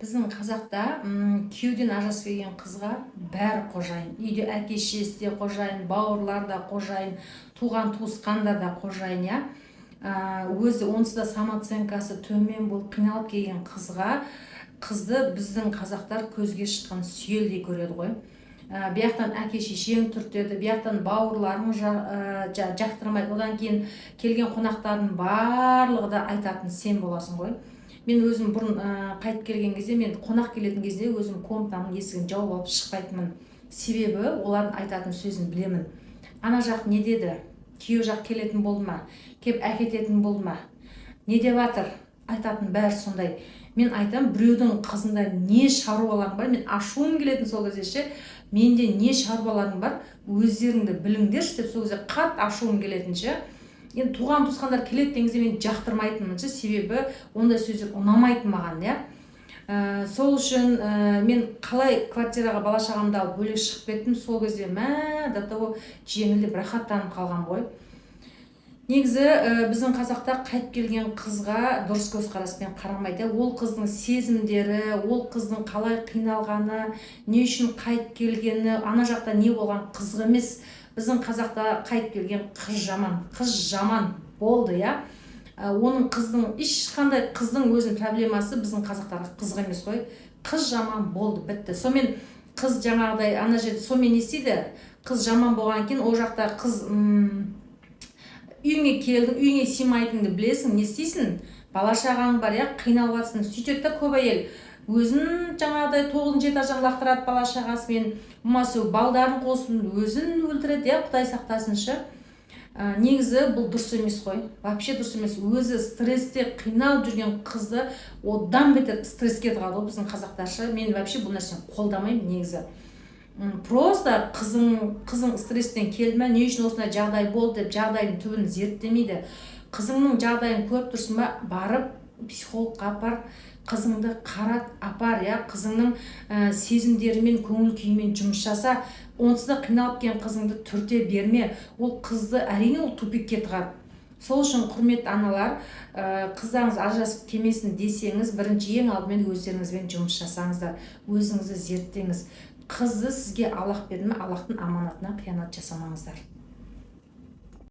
Біздің қазақта күйеуден ажырасып келген қызға бәрі қожайын. Үйде әке-шешесі де қожайын, бауырлар да қожайын, туған туысқандар да қожайын, иә. Өзі онсыз да самооценкасы төмен болып қиналып келген қызды біздің қазақтар көзге шыққан сүйелдей көреді ғой. Бияқтан әке-шешең түртеді, бияқтан бауырларың жақтырмайды. Одан кейін келген қонақтардың барлығы да айтатын сен боласың ғой. Мен өзім бұрын қайтып келген кезде, мен қонақ келетін кезде өзім комнатамның есігін жауып алып шықпайтынмын. Себебі олардың айтатын сөзін білемін. Ана жақ не деді? Күйеу жақ келетін болды ма? Кеп әкететін болды ма? Не деп жатыр? Айтатын бәрі сондай. Мен айтам, біреудің қызында не шаруаларың бар? Мен ашуым келетін сол кезде ше. Менде не шаруаларың бар? Өздеріңді біліңдерші деп сол кезде қатты ашуым келетін ше. Енді туған туысқандар келеді деген кезде мен жақтырмайтынмын, себебі ондай сөздер ұнамайтын маған, иә. Сол үшін мен қалай квартираға бала шағамды алып бөлек шығып кеттім, сол кезде до того жеңілдеп рахаттанып қалған ғой. Негізі біздің қазақта қайтып келген қызға дұрыс көзқараспен қарамайды. Ол қыздың сезімдері, ол қыздың қалай қиналғаны, не үшін қайтып келгені, ана жақта не болған қызық емес. Біздің қазақта қайтып келген қыз жаман болды, иә. Оның ешқандай қыздың өзінің проблемасы біздің қазақтарға қызық емес қой. Қыз жаман болды, бітті. Сонымен қыз жаңағыдай ана жерде сонымен не істейді? Қыз жаман болған кейін, ол жақта қыз үйіңе келдің, үйіңе сыймайтыныңды білесің, не істейсің? Бала шағаң бар, иә, қиналып жатсың. Сөйтеді де көп әйел өзін жаңағыдай 9-7 этаждан лақтырады бала шағасымен, болмаса балдарын қосып өзін өлтіреді, иә, Құдай сақтасыншы. Негізі бұл дұрыс емес қой. Вообще дұрыс емес. Өзі стрессте қиналып жүрген қызды одан бетер стресске тығады ғой біздің қазақтарша. Мен вообще бұл нәрсені қолдамаймын негізі. Просто қызың стресстен келді ме, не үшін осындай жағдай болды деп жағдайдың түбін зерттемейді. Қызыңның жағдайын көріп тұрсың ба, барып психологқа апар, қызыңды қарат, апар, иә, қызыңның сезімдерімен, көңіл күйімен жұмыс жаса. Онсыз да қиналып келген қызыңды түрте берме. Ол қызды әрине ол тупикке тығады. Сол үшін құрметті аналар, қыздарыңыз ажырасып келмесін десеңіз, бірінші ең алдымен өздеріңізбен жұмыс жасаңыздар, өзіңізді зерттеңіз. Қызды сізге Аллах берді ме, Аллахтың аманатына қиянат жасамаңыздар.